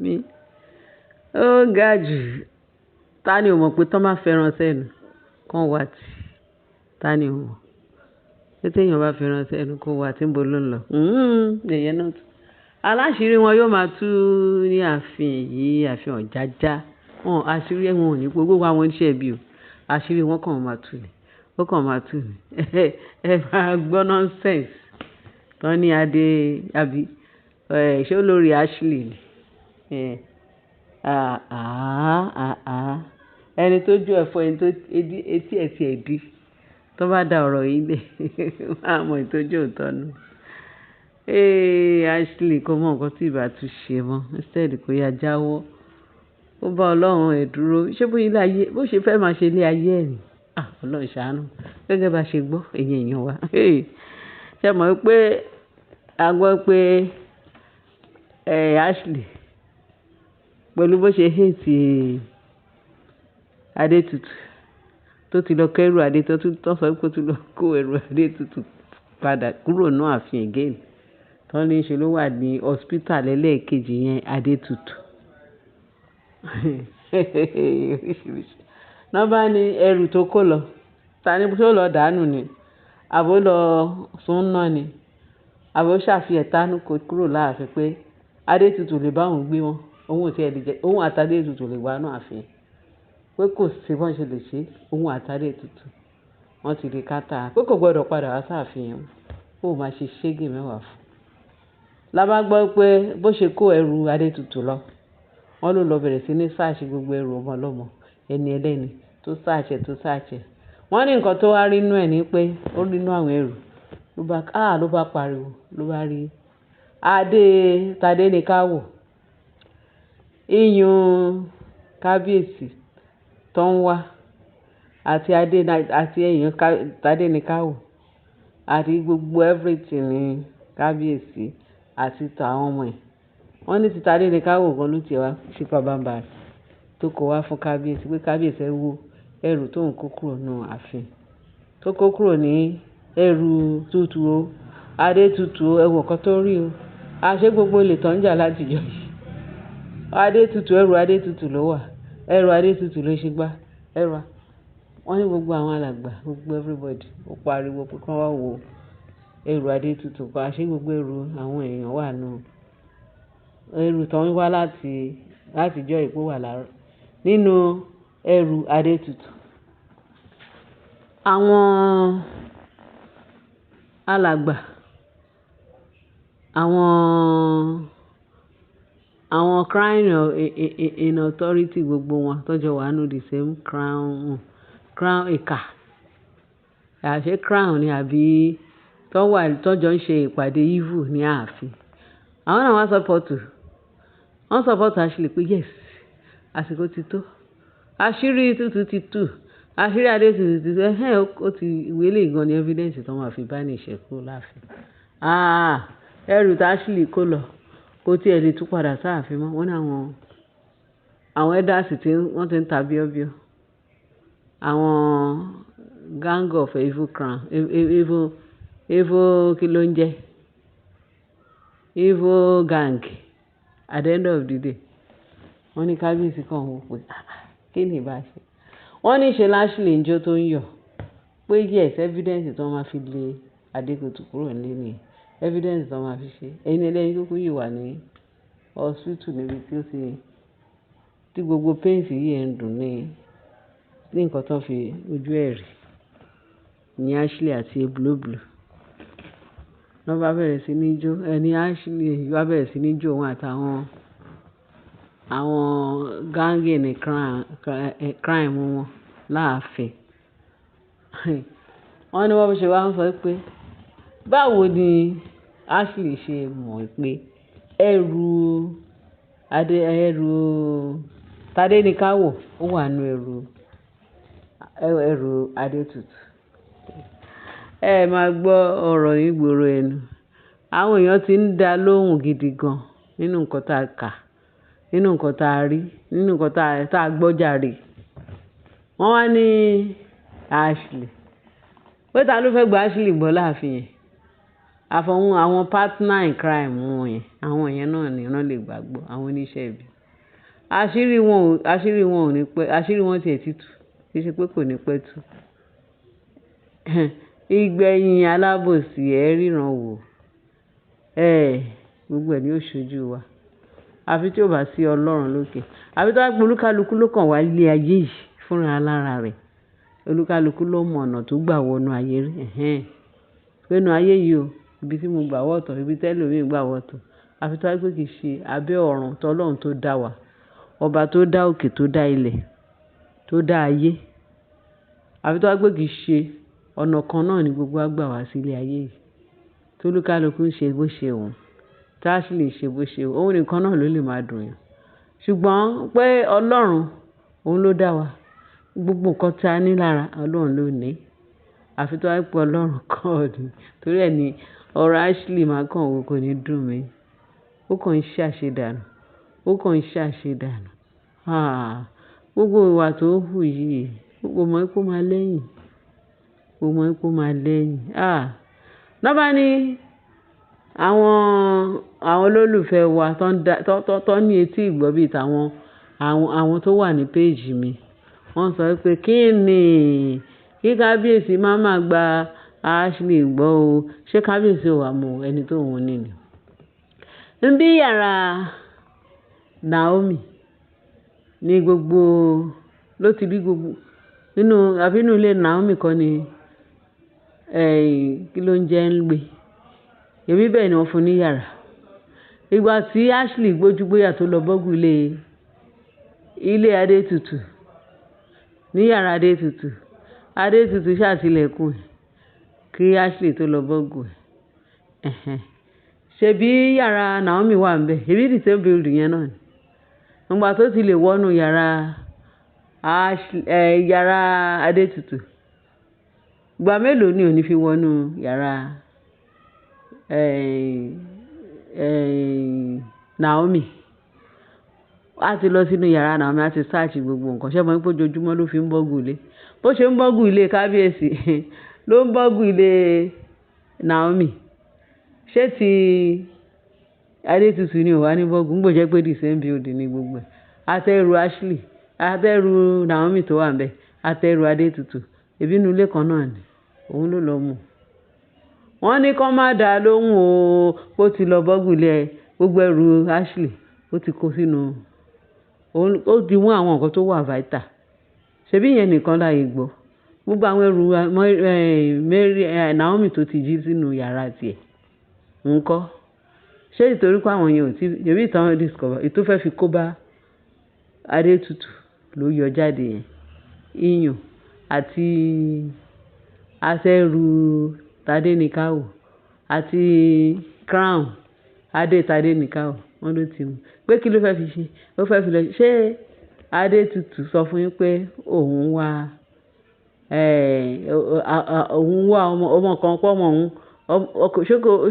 mi. Ó ga jù. Ta ni ò mọ̀ pé tán bá fẹ́ràn sẹ́nu kán wá tì? Ta ni ò mọ̀? Pé téèyàn bá fẹ́ràn sẹ́nu kó wá tì níbo ló ń lọ? Ìyẹn náà tún. Aláṣìírí wọn yóò máa tú ní ààfin yìí, ààfin Ọ̀jájá. Àṣírí wọn ò ní po gbogbo àwọn oníṣẹ́ ibi o. Àṣírí wọn kàn máa tú ni. Ó kàn máa tú ni. Ẹ máa gbọ́ nonsense. Tán ní Adé àbí ṣé olórí Ashley ni? Ẹni tó jó ẹ̀fọ́ ẹni tó etí ẹ̀ ti ẹ̀ dí. Tó bá da ọ̀rọ̀ yìí lẹ̀, wọ́n á mọ ìtọ́jú òótọ́ nù. Ashley kò mọ nǹkan tí ìbá tún ṣe mọ́. Instead kó ya jáwọ́. Ó bá Ọlọ́run ẹ̀ dúró. Ṣé bó ṣe fẹ́ máa ṣe ilé ayé ẹ̀ ni? Ọlọ́run ṣàánú. Gẹ́gẹ́ bá ṣe gbọ́, ẹ̀yin èèyàn wa. Ṣé mọ̀ pé a gbọ́ pé Ashley pẹ̀lú bó ṣe hate Adétutù tó ti lọ kẹ́rù Adétutù tó sọ pé ó ti lọ kó ẹrù Adétutù padà kúrò ní ààfin again. Tán ní ṣe ló wà ní hospital ẹlẹ́ẹ̀kejì yẹn Adétutù. Oríṣiríṣi. Ná bá ní ẹrù tó kó lọ. Ta ni ṣé ó lọ dànù ni? Àbó lọ sún náà ni? Àbó ṣàfihàn tánú kúrò láàfin pé Adétutù lè bá òun gbé wọn. Òun ò tiẹ̀ lè jẹ́ òun àti Adétutù lè wá náà ààfin. Pé kò sí bọ́n ṣe lè ṣe òun àti Adétutù. Wọ́n ti di kátà. Pé kò gbọdọ̀ padà wá sáàfin yẹn. Ó máa ṣe ṣégè mẹ́wàá fún. La bá gbọ́ pé bó ṣe kó ẹrù Adétutù lọ. Wọ́n ló lọ bẹ̀rẹ̀ sí ní search gbogbo ẹrù ọmọ ọlọ́mọ ẹni ẹlẹ́ni tó search. Wọ́n ní nǹkan tó wá rí inú ẹ̀ ní pé ó rí inú àwọn ẹrù. Ló bá pariwo. Ló bá rí Tadé ní ká wò. Iyùn kábíyèsí tó ń wá àti èèyàn Tadé ní ká wò. Àti gbogbo everything ní kábíyèsí àti tàwọn ọmọ ẹ̀. Wọ́n ní ti Tadé ní ká wò gan ló ti wá ṣe pabambarì tó kó wá fún kábíyèsí pé kábíyèsí ẹ wo ẹrù tó ń kó kúrò nínú ààfin. Tó kó kúrò ní ẹrù tútù o. Adétutù o, ẹ̀wọ̀n kan tó rí o. Àṣé gbogbo olè tán ń jà láti jọ yìí. Ẹrù Adétutù ló wà. Ẹrù Adétutù ló ṣe gbá. Wọ́n ní gbogbo àwọn alàgbà, gbogbo everybody ó pariwo pé kán wá wo ẹrù Adétutù pa. Àṣé gbogbo ẹrù àwọn èèyàn wà nù. Ẹrù tó ń wá láti jọ ìpó wà nínú ẹrù Adétutù. Àwọn alàgbà, àwọn crown in authority gbogbo wọn tọ́jọ́ wà nù the same crown ìkà. Àṣé crown ni àbí tọ́jọ́ ń ṣe ìpàdé evil ní ààfin. Àwọn náà wá support Ashley pé yes, àsìkò ti tó. Àṣírí tútù ti tú. Àṣírí Adétutù ti tú. Ó ti ìwé lè gan ní evidence tó máa fi bá ní ìṣẹ́kù láàfin. Ẹrù tí Ashley kó lọ kò tiẹ̀ lè tú padà sáàfin mọ́. Wọ́n ní àwọn elders tí wọ́n ti ń ta bíọ́bíọ́. Àwọn gang of evil crown. Evil kí ló ń jẹ́? Evil gang. At the end of the day. Wọ́n ní kábíyèsí kan wò pé kí ni ìbá ṣe? Wọ́n ní ṣe Ashley ń jó tó ń yọ̀. Pé yes, evidence tó máa fi lé Adétutù kúrò nílé nìyẹn. Evidence tó máa fi ṣe. Ẹni ẹlẹ́ni kúkú yìí wà ní hospital níbi tí gbogbo pains yìí ẹ̀ ń dùn ní nǹkan tó fi ojú ẹ̀ rí. Ní Ashley àti Blue. Lọ́ bá bẹ̀rẹ̀ sí ní jó. Ẹni Ashley bá bẹ̀rẹ̀ sí ní jó òun àtàwọn gángì ní crime wọn láàfin. Wọ́n ní wọ́n ṣe wá ń sọ pé báwo ni Ashley ṣe mọ̀ pé ẹrù Tadé ní ká wò ó wà nínú ẹrù Adétutù. Ẹ máa gbọ́ ọ̀rọ̀ ìgboro ẹnu. Àwọn èèyàn ti ń dá lóhùn gidi gan nínú nǹkan tá a kà, nínú nǹkan tá a rí, nínú nǹkan tá a gbọ́ jàre. Wọ́n wá ní Ashley. Pé ta ló fẹ́ gba Ashley gbọ́ láàfin yẹn? àfọ̀hún àwọn partner in crime wọn yẹn àwọn yẹn náà ni wọ́n lè gbàgbọ́ àwọn oníṣẹ́ ibi àṣírí wọn ò ní pẹ́ àṣírí wọn tiẹ̀ ti tú kì í ṣe pé kò ní pẹ́ tú ìgbẹ̀yìn alábòsí ẹ̀ ríran wò gbogbo ẹ̀ ní ó ṣojú wa àfi tí ò bá sí ọlọ́run lókè àfi tó bá gbé olúkálukú ló kàn wá ilé ayé yìí fúnra lára rẹ̀ olúkálukú ló mọ ọ̀nà tó gbà wọnú ayé rí pẹ̀lú ayé yìí o ibi tí mo gbà wọ̀tọ̀ ibi tẹ́lòmíì gbà wọ̀tọ̀ àfi tó bá gbé kì í ṣe abẹ́ ọ̀run tọ́lọ́run tó dá wa ọba tó dá òkè tó dá ilẹ̀ tó dá ayé àfi tó bá gbé kì í ṣe ọ̀nà kan náà ni gbogbo wa gbà wá sílé ayé yìí tólúkálukú ń ṣe bó ṣe òun tá a sì lè ṣe bó ṣe òun nìkan náà ló lè máa dùn yàn ṣùgbọ́n pé ọlọ́run òun ló dá wa gbogbo nǹkan tí a ní lára ọlọ́run ló ní àfi tó wáá pé ọlọ́run kọ́ ni torí ẹ̀ ni ọ̀rọ̀ Ashley máa kàn wò kò ní dùn mí ó kàn ń ṣàṣedànù gbogbo ìwà tó hù yìí gbogbo mọ̀ pé ó máa lẹ́yìn lọ́ba ní àwọn olólùfẹ́ wa tó ní etí ìgbọ́ bíi tàwọn àwọn tó wà ní péèjì mi wọ́n sọ pé kí ni kí kábíyèsí má gba Ashley gbọ́ o ṣé kábíyèsí ò wá mọ ẹni tó òun ní ni. Níbí yàrá Naomi ní gbogbo ló ti rí gbogbo nínú ilé Naomi kọ́ ni kí ló ń jẹ́ ń gbé èmi bẹ́ẹ̀ ni wọ́n fún ní yàrá ìgbà tí Ashley gbójúgbóyà tó lọ bọ́gù ilé Adétutù ní yàrá Adétutù ṣàtìlẹ̀kùn kí Ashley tó lọ bọ́gù ṣebí yàrá Naomi wà ń bẹ̀ ṣebí the same building yẹn náà ni nígbà tó ti lè wọnú yàrá Adétutù ìgbà mélòó ni ò ní fi wọnú yàrá Naomi a ti lọ sínú yàrá Naomi a ti sáàchì gbogbo nǹkan ṣé mo ní pé ojoojúmọ́ ló fi ń bọ́gù ilé bó ṣe ń bọ́gù ilé kábíyèsí ló ń bọ́gù ilé Naomi ṣé ti Adétutù ni ò wá ní bọ́gù ń gbòjẹ́ pé the same building ní gbogbo ẹ̀ àtẹrù Ashley àtẹrù Naomi tó wà ń bẹ̀ àtẹrù Adétutù ẹbí inú ilé kan náà ni òun ló lọ mú wọ́n ní kó má dá lóhùn o ó ti lọ bọ́gù ilé gbogbo ẹrù Ashley ó ti kó sínú ó ti mú àwọn nǹkan tó wà vital ṣebí yẹn nìkan láàyè gbọ́ gbogbo àwọn ẹrù Naomi tó ti jí sínú yàrá tiẹ̀ ńkọ́ ṣé ìtorí pé àwọn yẹn ò tí yẹ̀bí ìtàn discover ètò fẹ́ fi kó bá Adétutù ló yọ jáde yẹn iyùn àti àtẹrù Tadéníkàwò àti crown Tadéníkàwò wọ́n ló ti mú pé kí ló fẹ́ fi ṣe ó fẹ́ fi lọ ṣé Adétutù sọ fún yín pé òun wá ọmọ kan pọ́ ọmọ òun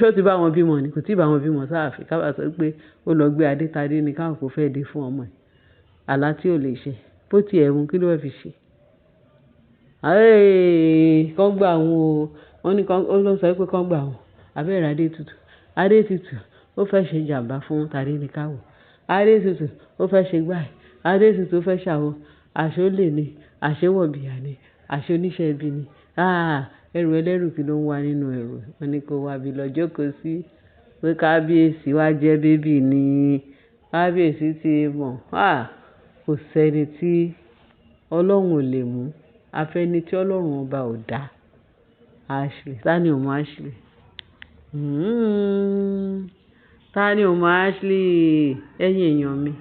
ṣó ti bá wọn bímọ ni kò tí ì bá wọn bímọ sáàfin kábà sọ pé ó lọ gbé Tadéníkàwò kó fẹ́ dé fún ọmọ ẹ̀ àlá tí ò lè ṣe bó ti ẹ̀ mú kí ló fẹ́ fi ṣe kán gbà wọ́n ní ó ló sọ pé kán gbà wọ́n abẹ́rẹ́ Adétutù ó fẹ́ ṣe jàǹbá fún Tadéníkàwò Adétutù ó fẹ́ ṣe gbáì Adétutù ó fẹ́ ṣàwọ àṣólè ni àṣewọ̀bìyà ni àṣoníṣẹ́ ibi ni ẹrù ẹlẹ́rù kí ló ń wá nínú ẹrù wọn ni kò wá bí lọ jókòó sí pé kábíyèsí wá jẹ́ bébì ni kábíyèsí ti mọ̀ kò sẹ́ni tí ọlọ́run ò lè mú afẹ́ni tí ọlọ́run ọba ò dá Ashley tani ò mọ Ashley tani ò mọ Ashley ẹ̀yin èèyàn mi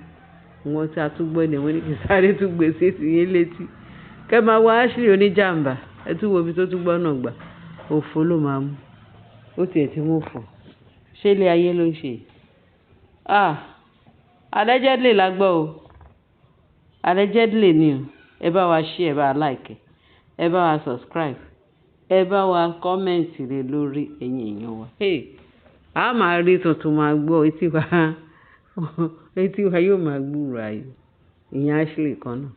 wọn tí a tún gbọ́ ni wọ́n ní kí sáré tún gbèsè sí yín létí kẹ́ máa wọ Ashley oníjàmbá ẹ tún wo ibi tó tún gbọ́ náà gbà òfo ló máa mú ó tiẹ̀ tí mo fò ṣé ilé ayé ló ń ṣe allegedly la gbọ́ o allegedly ni o ẹ bá wa share ẹ bá wa like ẹ bá wa subscribe ẹ bá wa comment lé lórí ẹ̀yin èèyàn wa a máa rí tuntun máa gbọ́ etí wa yóò máa gbúrò ayọ̀ ìyẹn Ashley kan náà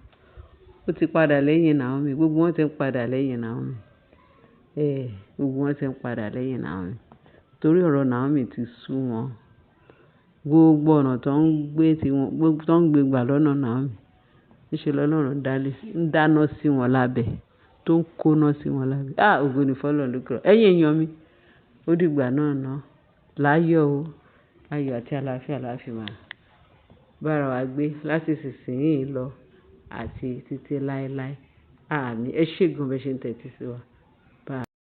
ó ti padà lẹ́yìn Naomi gbogbo wọn ti ń padà lẹ́yìn Naomi gbogbo wọn ti ń padà lẹ́yìn Naomi torí ọ̀rọ̀ Naomi ti sú wọn. Gbogbo ọ̀nà tó ń gbé gbà lọ́nà Naomi, níṣe lọ́lọ́run ń dáná sí wọn lábẹ́, tó ń kóná sí wọn lábẹ́. Ògo ni fọ́lọ́run lókè ọ̀run. Ẹ̀yin èèyàn mi, ó dìgbà náà ná. Láyọ̀ o, ayọ̀ àti àlàáfíà la fi máa bára wa gbé láti ìsinsìnyí lọ àti títí láéláé. Àmín. Ẹ ṣé gan bẹ́ẹ̀ ṣe ń tẹ́tí sí wa.